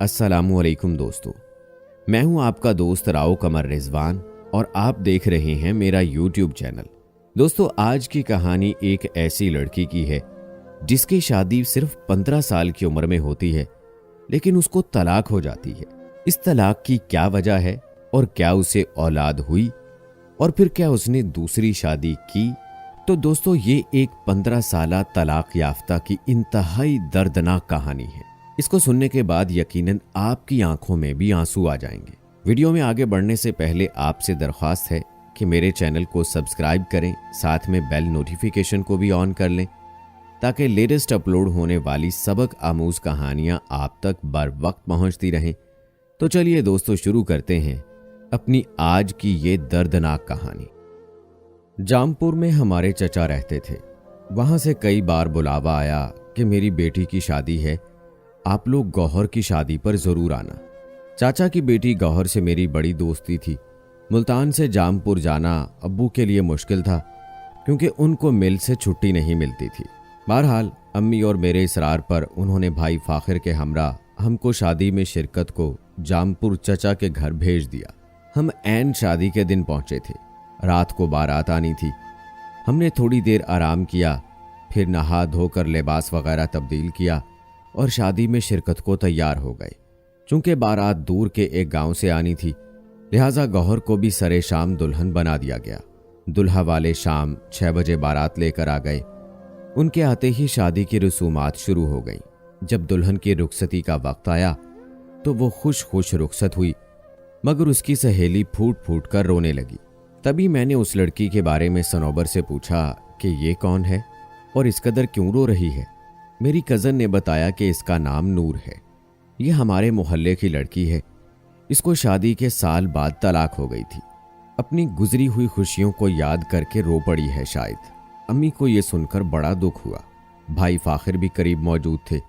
अस्सलामुअलैकुम दोस्तों, मैं हूं आपका दोस्त राव कमर रिजवान और आप देख रहे हैं मेरा यूट्यूब चैनल। दोस्तों, आज की कहानी एक ऐसी लड़की की है जिसकी शादी सिर्फ 15 साल की उम्र में होती है, लेकिन उसको तलाक हो जाती है। इस तलाक की क्या वजह है और क्या उसे औलाद हुई और फिर क्या उसने दूसरी शादी की? तो दोस्तों, ये एक 15 साला तलाक याफ्ता की इंतहाई दर्दनाक कहानी है। इसको सुनने के बाद यकीनन आपकी आंखों में भी आंसू आ जाएंगे। वीडियो में आगे बढ़ने से पहले आपसे दरख्वास्त है कि मेरे चैनल को सब्सक्राइब करें, साथ में बेल नोटिफिकेशन को भी ऑन कर लें ताकि लेटेस्ट अपलोड होने वाली सबक आमूज कहानियां आप तक बर वक्त पहुंचती रहें। तो चलिए दोस्तों, शुरू करते हैं अपनी आज की ये दर्दनाक कहानी। जामपुर में हमारे चचा रहते थे। वहां से कई बार बुलावा आया कि मेरी बेटी की शादी है, आप लोग गौहर की शादी पर जरूर आना। चाचा की बेटी गौहर से मेरी बड़ी दोस्ती थी। मुल्तान से जामपुर जाना अब्बू के लिए मुश्किल था क्योंकि उनको मिल से छुट्टी नहीं मिलती थी। बहरहाल अम्मी और मेरे इसरार पर उन्होंने भाई फाखिर के हमरा हमको शादी में शिरकत को जामपुर चचा के घर भेज दिया। हम ऐन शादी के दिन पहुंचे थे। रात को बारात आनी थी। हमने थोड़ी देर आराम किया, फिर नहा धोकर लिबास वगैरह तब्दील किया और शादी में शिरकत को तैयार हो गए। चूंकि बारात दूर के एक गांव से आनी थी, लिहाजा गौहर को भी सरे शाम दुल्हन बना दिया गया। दुल्हा वाले शाम 6 बजे बारात लेकर आ गए। उनके आते ही शादी की रसूमात शुरू हो गई। जब दुल्हन की रुखसती का वक्त आया तो वो खुश रुखसत हुई, मगर उसकी सहेली फूट फूट कर रोने लगी। तभी मैंने उस लड़की के बारे में सनोबर से पूछा कि ये कौन है और इस कदर क्यों रो रही है। मेरी कज़न ने बताया कि इसका नाम नूर है। ये हमारे मोहल्ले की लड़की है। इसको शादी के साल बाद तलाक हो गई थी। अपनी गुजरी हुई खुशियों को याद करके रो पड़ी है शायद। अम्मी को यह सुनकर बड़ा दुख हुआ। भाई फाखिर भी करीब मौजूद थे।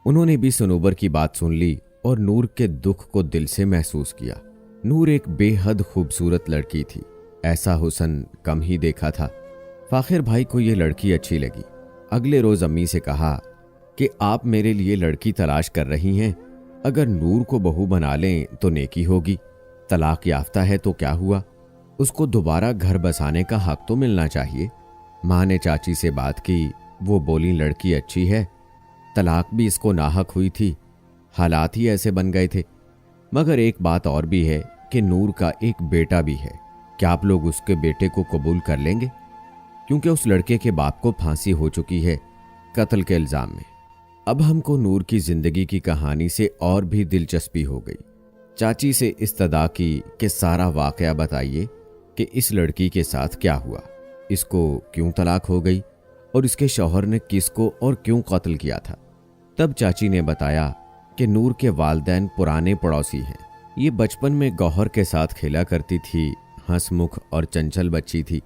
उन्होंने भी सनोबर की बात सुन ली और नूर के दुख को दिल से महसूस किया। नूर एक बेहद खूबसूरत लड़की थी। ऐसा हुस्न कम ही देखा था। फाखिर भाई को यह लड़की अच्छी लगी। अगले रोज अम्मी से कहा कि आप मेरे लिए लड़की तलाश कर रही हैं, अगर नूर को बहू बना लें तो नेकी होगी। तलाक याफ्ता है तो क्या हुआ, उसको दोबारा घर बसाने का हक तो मिलना चाहिए। माँ ने चाची से बात की। वो बोली लड़की अच्छी है, तलाक भी इसको नाहक हुई थी, हालात ही ऐसे बन गए थे। मगर एक बात और भी है कि नूर का एक बेटा भी है। क्या आप लोग उसके बेटे को कबूल कर लेंगे? क्योंकि उस लड़के के बाप को फांसी हो चुकी है कत्ल के इल्जाम में। अब हमको नूर की जिंदगी की कहानी से और भी दिलचस्पी हो गई। चाची से इस्तदा की कि सारा वाकया बताइए कि इस लड़की के साथ क्या हुआ, इसको क्यों तलाक हो गई और इसके शौहर ने किसको और क्यों कत्ल किया था। तब चाची ने बताया कि नूर के वालिदैन पुराने पड़ोसी हैं। ये बचपन में गौहर के साथ खेला करती थी, हंसमुख और चंचल बच्ची थी।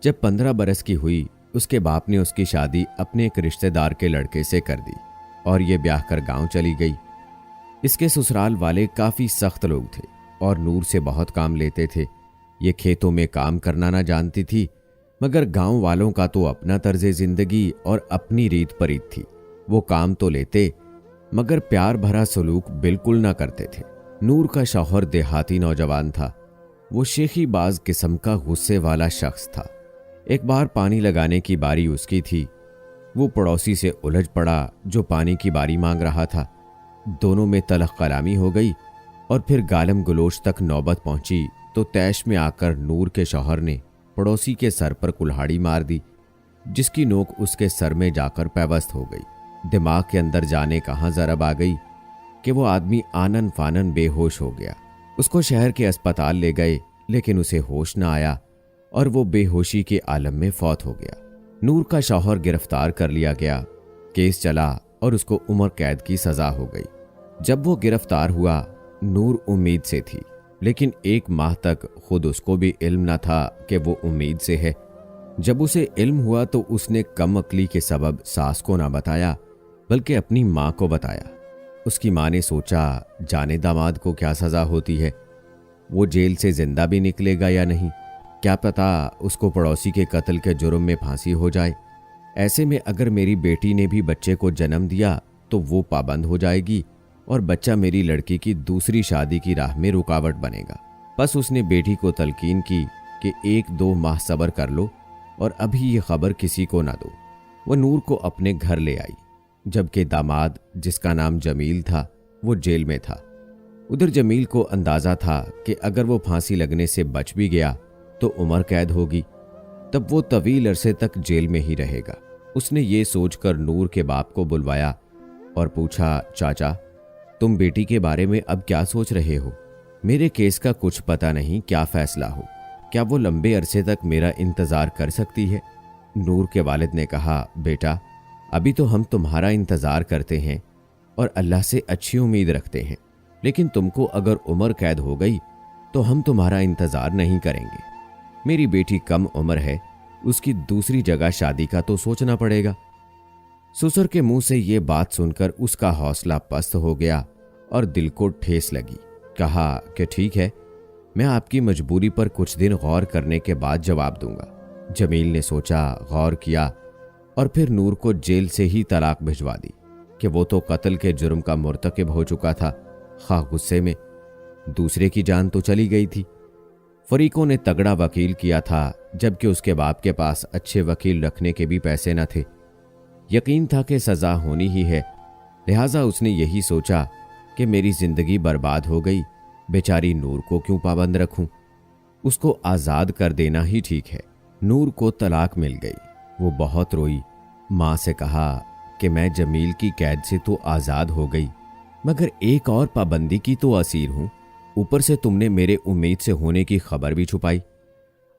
जब 15 बरस की हुई, उसके बाप ने उसकी शादी अपने एक रिश्तेदार के लड़के से कर दी और ये ब्याह कर गांव चली गई। इसके ससुराल वाले काफी सख्त लोग थे और नूर से बहुत काम लेते थे। ये खेतों में काम करना ना जानती थी, मगर गांव वालों का तो अपना तर्ज जिंदगी और अपनी रीत परीत थी। वो काम तो लेते मगर प्यार भरा सलूक बिल्कुल ना करते थे। नूर का शौहर देहाती नौजवान था। वो शेखी बाज किस्म का गुस्से वाला शख्स था। एक बार पानी लगाने की बारी उसकी थी। वो पड़ोसी से उलझ पड़ा जो पानी की बारी मांग रहा था। दोनों में तलख कलामी हो गई और फिर गालम गलोच तक नौबत पहुंची तो तैश में आकर नूर के शौहर ने पड़ोसी के सर पर कुल्हाड़ी मार दी, जिसकी नोक उसके सर में जाकर पैवस्त हो गई। दिमाग के अंदर जाने कहां जरब आ गई कि वो आदमी आनन फानन बेहोश हो गया। उसको शहर के अस्पताल ले गए, लेकिन उसे होश न आया और वो बेहोशी के आलम में फौत हो गया। नूर का शौहर गिरफ्तार कर लिया गया। केस चला और उसको उम्र कैद की सजा हो गई। जब वो गिरफ्तार हुआ, नूर उम्मीद से थी, लेकिन 1 माह तक खुद उसको भी इल्म न था कि वो उम्मीद से है। जब उसे इल्म हुआ तो उसने कम अक्ली के सबब सास को ना बताया, बल्कि अपनी माँ को बताया। उसकी माँ ने सोचा जाने दामाद को क्या सजा होती है, वो जेल से जिंदा भी निकलेगा या नहीं, क्या पता उसको पड़ोसी के कत्ल के जुर्म में फांसी हो जाए। ऐसे में अगर मेरी बेटी ने भी बच्चे को जन्म दिया तो वो पाबंद हो जाएगी और बच्चा मेरी लड़की की दूसरी शादी की राह में रुकावट बनेगा। बस उसने बेटी को तलकीन की कि 1-2 माह सब्र कर लो और अभी ये खबर किसी को ना दो। वो नूर को अपने घर ले आई, जबकि दामाद, जिसका नाम जमील था, वो जेल में था। उधर जमील को अंदाजा था कि अगर वो फांसी लगने से बच भी गया तो उम्र कैद होगी, तब वो तवील अरसे तक जेल में ही रहेगा। उसने ये सोचकर नूर के बाप को बुलवाया और पूछा, चाचा, तुम बेटी के बारे में अब क्या सोच रहे हो? मेरे केस का कुछ पता नहीं, क्या फैसला हो? क्या वो लंबे अरसे तक मेरा इंतजार कर सकती है? नूर के वालिद ने कहा, बेटा, अभी तो हम तुम्हारा इंतजार करते हैं और अल्लाह से अच्छी उम्मीद रखते हैं, लेकिन तुमको अगर उम्र कैद हो गई तो हम तुम्हारा इंतजार नहीं करेंगे। मेरी बेटी कम उम्र है, उसकी दूसरी जगह शादी का तो सोचना पड़ेगा। ससुर के मुंह से ये बात सुनकर उसका हौसला पस्त हो गया और दिल को ठेस लगी। कहा कि ठीक है, मैं आपकी मजबूरी पर कुछ दिन गौर करने के बाद जवाब दूंगा। जमील ने सोचा, गौर किया और फिर नूर को जेल से ही तलाक भिजवा दी कि वो तो कत्ल के जुर्म का मुर्तकिब हो चुका था। खा गुस्से में, दूसरे की जान तो चली गई थी। फरीकों ने तगड़ा वकील किया था, जबकि उसके बाप के पास अच्छे वकील रखने के भी पैसे न थे। यकीन था कि सजा होनी ही है, लिहाजा उसने यही सोचा कि मेरी जिंदगी बर्बाद हो गई, बेचारी नूर को क्यों पाबंद रखूं, उसको आज़ाद कर देना ही ठीक है। नूर को तलाक मिल गई। वो बहुत रोई, माँ से कहा कि मैं जमील की कैद से तो आज़ाद हो गई, मगर एक और पाबंदी की तो असीर हूं। ऊपर से तुमने मेरे उम्मीद से होने की खबर भी छुपाई।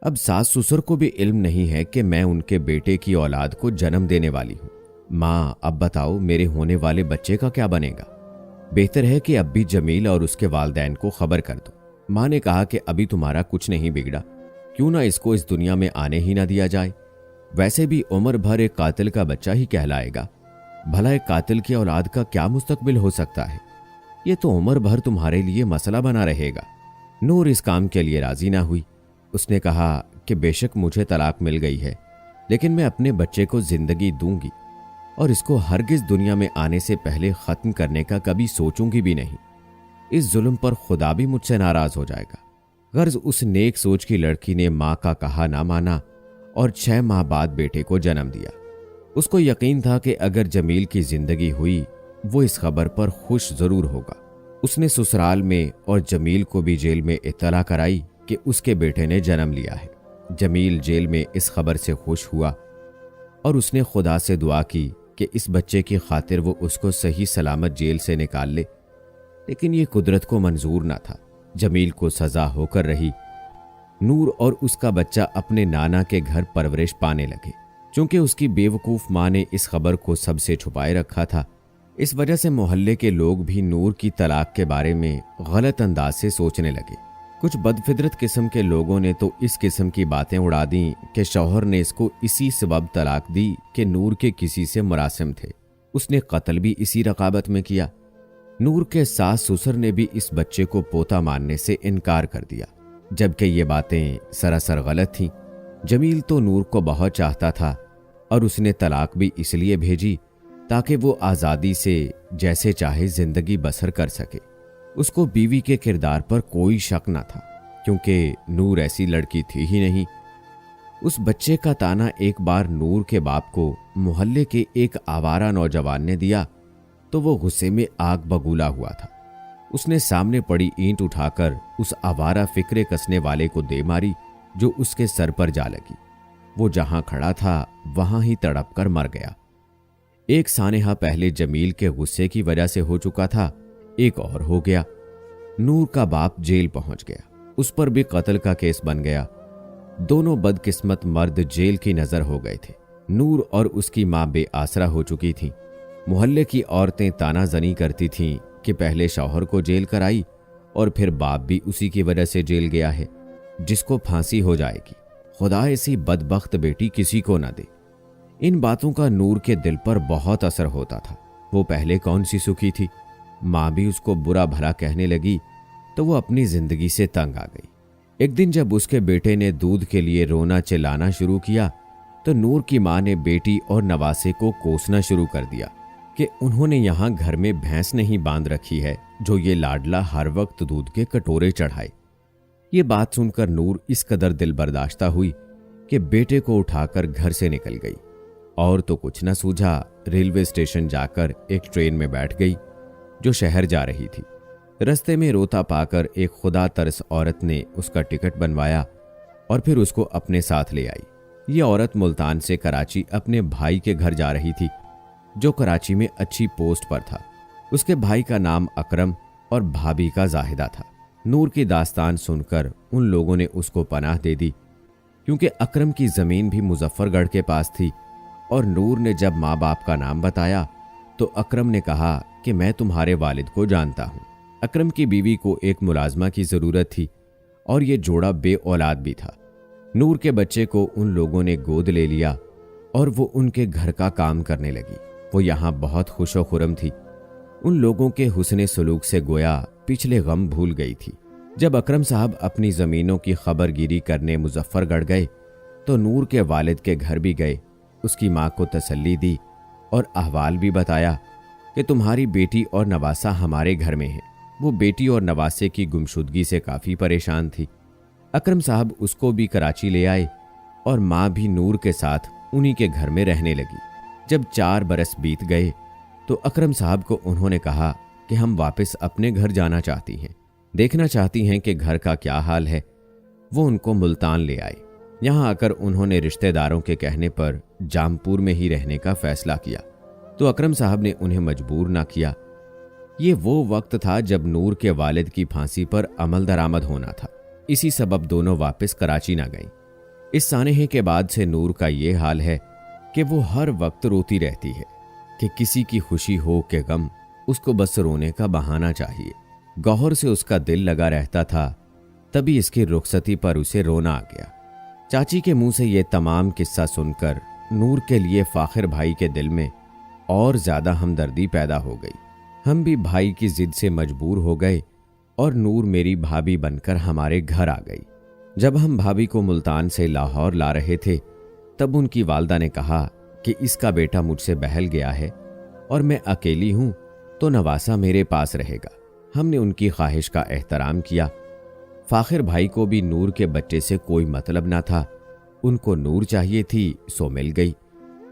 अब सास ससुर को भी इल्म नहीं है कि मैं उनके बेटे की औलाद को जन्म देने वाली हूं। माँ, अब बताओ मेरे होने वाले बच्चे का क्या बनेगा? बेहतर है कि अब भी जमील और उसके वालिदैन को खबर कर दो। माँ ने कहा कि अभी तुम्हारा कुछ नहीं बिगड़ा, क्यों ना इसको इस दुनिया में आने ही ना दिया जाए। वैसे भी उम्र भर एक कातिल का बच्चा ही कहलाएगा। भला एक कातिल की औलाद का क्या मुस्तकबिल हो सकता है? ये तो उम्र भर तुम्हारे लिए मसला बना रहेगा। नूर इस काम के लिए राजी ना हुई। उसने कहा कि बेशक मुझे तलाक मिल गई है, लेकिन मैं अपने बच्चे को जिंदगी दूंगी और इसको हरगिज दुनिया में आने से पहले खत्म करने का कभी सोचूंगी भी नहीं। इस जुल्म पर खुदा भी मुझसे नाराज हो जाएगा। गर्ज उस नेक सोच की लड़की ने माँ का कहा ना माना और 6 माह बाद बेटे को जन्म दिया। उसको यकीन था कि अगर जमील की जिंदगी हुई, वो इस खबर पर खुश जरूर होगा। उसने ससुराल में और जमील को भी जेल में इत्तला कराई कि उसके बेटे ने जन्म लिया है। जमील जेल में इस खबर से खुश हुआ और उसने खुदा से दुआ की कि इस बच्चे की खातिर वो उसको सही सलामत जेल से निकाल ले, लेकिन ये कुदरत को मंजूर ना था। जमील को सजा होकर रही। नूर और उसका बच्चा अपने नाना के घर परवरिश पाने लगे। चूंकि उसकी बेवकूफ माँ ने इस खबर को सबसे छुपाए रखा था, इस वजह से मोहल्ले के लोग भी नूर की तलाक के बारे में गलत अंदाज से सोचने लगे। कुछ बदफितरत किस्म के लोगों ने तो इस किस्म की बातें उड़ा दी कि शौहर ने इसको इसी सबब तलाक दी कि नूर के किसी से मुरासिम थे। उसने कत्ल भी इसी रकाबत में किया। नूर के सास ससुर ने भी इस बच्चे को पोता मानने से इनकार कर दिया, जबकि ये बातें सरासर गलत थीं। जमील तो नूर को बहुत चाहता था और उसने तलाक भी इसलिए भेजी ताकि वो आज़ादी से जैसे चाहे जिंदगी बसर कर सके। उसको बीवी के किरदार पर कोई शक न था, क्योंकि नूर ऐसी लड़की थी ही नहीं। उस बच्चे का ताना एक बार नूर के बाप को मोहल्ले के एक आवारा नौजवान ने दिया तो वो गुस्से में आग बबूला हुआ था। उसने सामने पड़ी ईंट उठाकर उस आवारा फिक्रे कसने वाले को दे मारी, जो उसके सर पर जा लगी। वो जहां खड़ा था वहां ही तड़प कर मर गया। एक सानेहा पहले जमील के गुस्से की वजह से हो चुका था, एक और हो गया। नूर का बाप जेल पहुंच गया, उस पर भी कत्ल का केस बन गया। दोनों बदकिस्मत मर्द जेल की नजर हो गए थे। नूर और उसकी मां बेआसरा हो चुकी थीं। मोहल्ले की औरतें तानाजनी करती थीं कि पहले शौहर को जेल कराई और फिर बाप भी उसी की वजह से जेल गया है, जिसको फांसी हो जाएगी। खुदा ऐसी बदबख्त बेटी किसी को ना दे। इन बातों का नूर के दिल पर बहुत असर होता था। वो पहले कौन सी सुखी थी। माँ भी उसको बुरा भला कहने लगी तो वो अपनी जिंदगी से तंग आ गई। एक दिन जब उसके बेटे ने दूध के लिए रोना चिल्लाना शुरू किया तो नूर की माँ ने बेटी और नवासे को कोसना शुरू कर दिया कि उन्होंने यहाँ घर में भैंस नहीं बांध रखी है जो ये लाडला हर वक्त दूध के कटोरे चढ़ाए। ये बात सुनकर नूर इस कदर दिल बर्दाश्ता हुई कि बेटे को उठाकर घर से निकल गई और तो कुछ न सूझा, रेलवे स्टेशन जाकर एक ट्रेन में बैठ गई जो शहर जा रही थी। रास्ते में रोता पाकर एक खुदा तरस औरत ने उसका टिकट बनवाया और फिर उसको अपने साथ ले आई। ये औरत मुल्तान से कराची अपने भाई के घर जा रही थी जो कराची में अच्छी पोस्ट पर था। उसके भाई का नाम अकरम और भाभी का जाहिदा था। नूर की दास्तान सुनकर उन लोगों ने उसको पनाह दे दी, क्योंकि अकरम की जमीन भी मुजफ्फरगढ़ के पास थी। और नूर ने जब माँ बाप का नाम बताया तो अकरम ने कहा कि मैं तुम्हारे वालिद को जानता हूँ। अकरम की बीवी को एक मुलाजमा की जरूरत थी और ये जोड़ा बे औलाद भी था। नूर के बच्चे को उन लोगों ने गोद ले लिया और वो उनके घर का काम करने लगी। वो यहाँ बहुत खुशो खुरम थी। उन लोगों के हुस्ने सलूक से गोया पिछले गम भूल गई थी। जब अकरम साहब अपनी जमीनों की खबरगिरी करने मुजफ्फरगढ़ गए तो नूर के वालिद के घर भी गए, उसकी माँ को तसल्ली दी और अहवाल भी बताया कि तुम्हारी बेटी और नवासा हमारे घर में है। वो बेटी और नवासे की गुमशुदगी से काफ़ी परेशान थी। अकरम साहब उसको भी कराची ले आए और माँ भी नूर के साथ उन्हीं के घर में रहने लगी। जब 4 बरस बीत गए तो अकरम साहब को उन्होंने कहा कि हम वापस अपने घर जाना चाहती हैं, देखना चाहती हैं कि घर का क्या हाल है। वो उनको मुल्तान ले आए। यहाँ आकर उन्होंने रिश्तेदारों के कहने पर जामपुर में ही रहने का फैसला किया, तो अकरम साहब ने उन्हें मजबूर ना किया। ये वो वक्त था जब नूर के वालिद की फांसी पर अमल दरामद होना था। इसी सबब दोनों वापस कराची ना गईं। इस सानेहे के बाद से नूर का ये हाल है कि वो हर वक्त रोती रहती है कि किसी की खुशी हो के गम, उसको बस रोने का बहाना चाहिए। गौहर से उसका दिल लगा रहता था, तभी इसकी रुखसती पर उसे रोना आ गया। चाची के मुंह से ये तमाम किस्सा सुनकर नूर के लिए फाखिर भाई के दिल में और ज्यादा हमदर्दी पैदा हो गई। हम भी भाई की जिद से मजबूर हो गए और नूर मेरी भाभी बनकर हमारे घर आ गई। जब हम भाभी को मुल्तान से लाहौर ला रहे थे तब उनकी वालदा ने कहा कि इसका बेटा मुझसे बहल गया है और मैं अकेली हूं तो नवासा मेरे पास रहेगा। हमने उनकी ख्वाहिश का एहतराम किया। फाखिर भाई को भी नूर के बच्चे से कोई मतलब ना था। उनको नूर चाहिए थी सो मिल गई।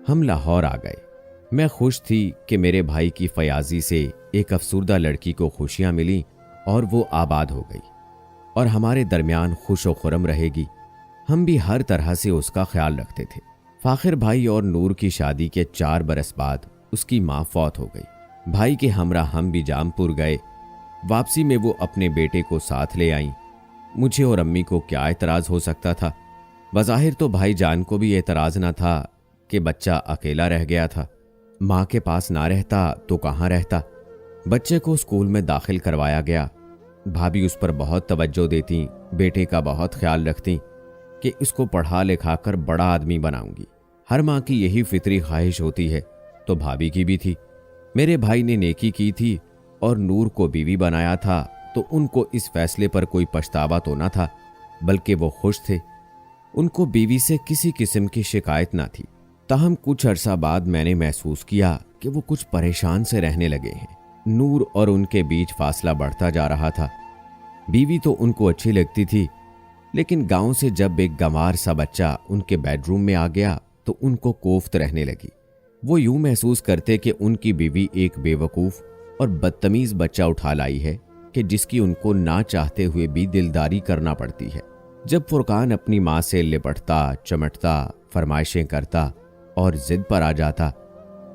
हम लाहौर आ गए। मैं खुश थी कि मेरे भाई की फयाजी से एक अफसुर्दा लड़की को खुशियां मिली और वो आबाद हो गई और हमारे दरमियान खुश व खुरम रहेगी। हम भी हर तरह से उसका ख्याल रखते थे। फाखिर भाई और नूर की शादी के 4 बरस बाद उसकी माँ फौत हो गई। भाई के हमरा हम भी जामपुर गए। वापसी में वो अपने बेटे को साथ ले आईं। मुझे और अम्मी को क्या एतराज़ हो सकता था। बज़ाहिर तो भाईजान को भी एतराज़ ना था कि बच्चा अकेला रह गया था। माँ के पास ना रहता तो कहाँ रहता। बच्चे को स्कूल में दाखिल करवाया गया। भाभी उस पर बहुत तवज्जो देती, बेटे का बहुत ख्याल रखती कि इसको पढ़ा लिखा कर बड़ा आदमी बनाऊंगी। हर माँ की यही फितरी ख्वाहिश होती है, तो भाभी की भी थी। मेरे भाई ने नेकी की थी और नूर को बीवी बनाया था, तो उनको इस फैसले पर कोई पछतावा तो ना था, बल्कि वो खुश थे। उनको बीवी से किसी किस्म की शिकायत ना थी। ताहम कुछ अरसा बाद मैंने महसूस किया कि वो कुछ परेशान से रहने लगे हैं। नूर और उनके बीच फासला बढ़ता जा रहा था। बीवी तो उनको अच्छी लगती थी, लेकिन गांव से जब एक गंवार सा बच्चा उनके बेडरूम में आ गया तो उनको कोफ्त रहने लगी। वो यूं महसूस करते कि उनकी बीवी एक बेवकूफ़ और बदतमीज बच्चा उठा लाई है कि जिसकी उनको ना चाहते हुए भी दिलदारी करना पड़ती है। जब फुरकान अपनी माँ से लिपटता, चमटता, फरमाइशें करता और जिद पर आ जाता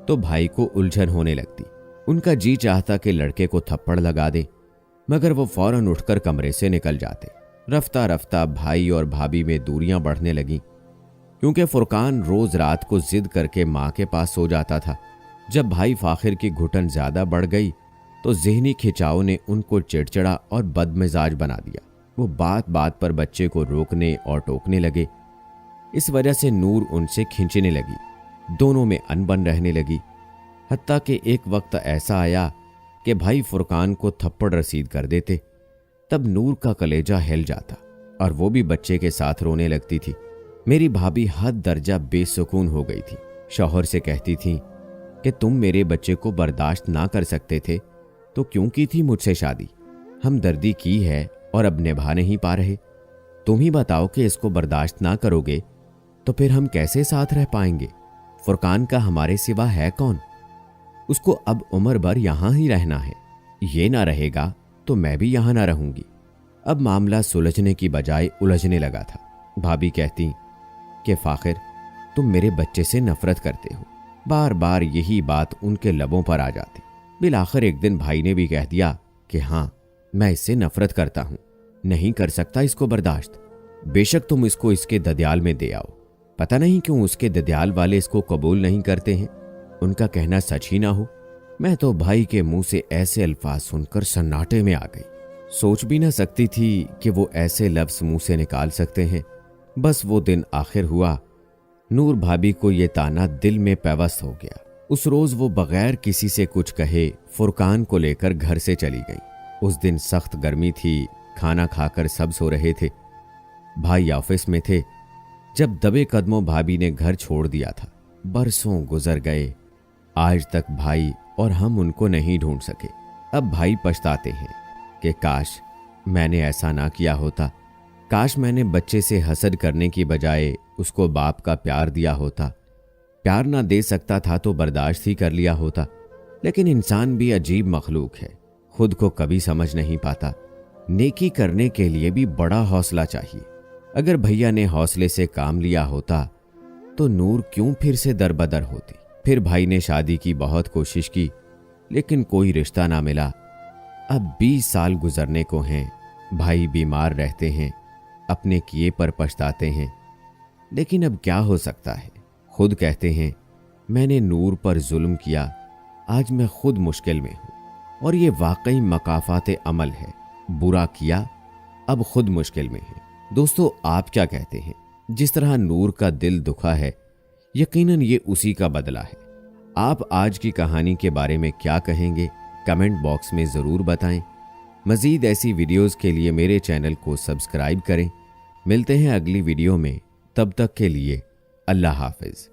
तो भाई को उलझन होने लगती। उनका जी चाहता कि लड़के को थप्पड़ लगा दे, मगर वो फौरन उठकर कमरे से निकल जाते। रफ्ता रफ्ता भाई और भाभी में दूरियां बढ़ने लगीं, क्योंकि फुरकान रोज रात को जिद करके माँ के पास सो जाता था। जब भाई फाखिर की घुटन ज्यादा बढ़ गई तो ज़हनी खिंचाव ने उनको चिड़चिड़ा और बदमिजाज बना दिया। वो बात बात पर बच्चे को रोकने और टोकने लगे। इस वजह से नूर उनसे खींचने लगी। दोनों में अनबन रहने लगी। हत्ता कि एक वक्त ऐसा आया कि भाई फुरकान को थप्पड़ रसीद कर देते। तब नूर का कलेजा हिल जाता और वो भी बच्चे के साथ रोने लगती थी। मेरी भाभी हद दर्जा बेसुकून हो गई थी। शौहर से कहती थी कि तुम मेरे बच्चे को बर्दाश्त ना कर सकते थे तो क्यों की थी मुझसे शादी? हमदर्दी की है और अब निभा नहीं पा रहे। तुम ही बताओ कि इसको बर्दाश्त ना करोगे तो फिर हम कैसे साथ रह पाएंगे? फुरकान का हमारे सिवा है कौन? उसको अब उम्र भर यहां ही रहना है। ये ना रहेगा तो मैं भी यहां ना रहूंगी। अब मामला सुलझने की बजाय उलझने लगा था। भाभी कहती कि फाखिर, तुम मेरे बच्चे से नफरत करते हो। बार बार यही बात उनके लबों पर आ जाती। बिलाखिर एक दिन भाई ने भी कह दिया कि हाँ, मैं इससे नफरत करता हूं, नहीं कर सकता इसको बर्दाश्त। बेशक तुम इसको इसके ददियाल में दे आओ। पता नहीं क्यों उसके ददियाल वाले इसको कबूल नहीं करते हैं। उनका कहना सच ही ना हो। मैं तो भाई के मुंह से ऐसे अल्फाज सुनकर सन्नाटे में आ गई। सोच भी ना सकती थी कि वो ऐसे लफ्ज मुंह से निकाल सकते हैं। बस वो दिन आखिर हुआ। नूर भाभी को ये ताना दिल में पैवस्त हो गया। उस रोज वो बगैर किसी से कुछ कहे फुरकान को लेकर घर से चली गई। उस दिन सख्त गर्मी थी। खाना खाकर सब सो रहे थे। भाई ऑफिस में थे जब दबे कदमों भाभी ने घर छोड़ दिया था। बरसों गुजर गए, आज तक भाई और हम उनको नहीं ढूंढ सके। अब भाई पछताते हैं कि काश मैंने ऐसा ना किया होता। काश मैंने बच्चे से हसद करने की बजाय उसको बाप का प्यार दिया होता। प्यार ना दे सकता था तो बर्दाश्त ही कर लिया होता। लेकिन इंसान भी अजीब मखलूक है, खुद को कभी समझ नहीं पाता। नेकी करने के लिए भी बड़ा हौसला चाहिए। अगर भैया ने हौसले से काम लिया होता तो नूर क्यों फिर से दरबदर होती। फिर भाई ने शादी की बहुत कोशिश की, लेकिन कोई रिश्ता ना मिला। अब 20 साल गुजरने को हैं। भाई बीमार रहते हैं, अपने किए पर पछताते हैं। लेकिन अब क्या हो सकता है? खुद कहते हैं, मैंने नूर पर जुल्म किया, आज मैं खुद मुश्किल में हूं। और ये वाकई मकाफात अमल है। बुरा किया, अब खुद मुश्किल में है। दोस्तों, आप क्या कहते हैं? जिस तरह नूर का दिल दुखा है, यकीनन ये उसी का बदला है। आप आज की कहानी के बारे में क्या कहेंगे? कमेंट बॉक्स में ज़रूर बताएं। मज़ीद ऐसी वीडियोस के लिए मेरे चैनल को सब्सक्राइब करें। मिलते हैं अगली वीडियो में, तब तक के लिए अल्लाह हाफिज़।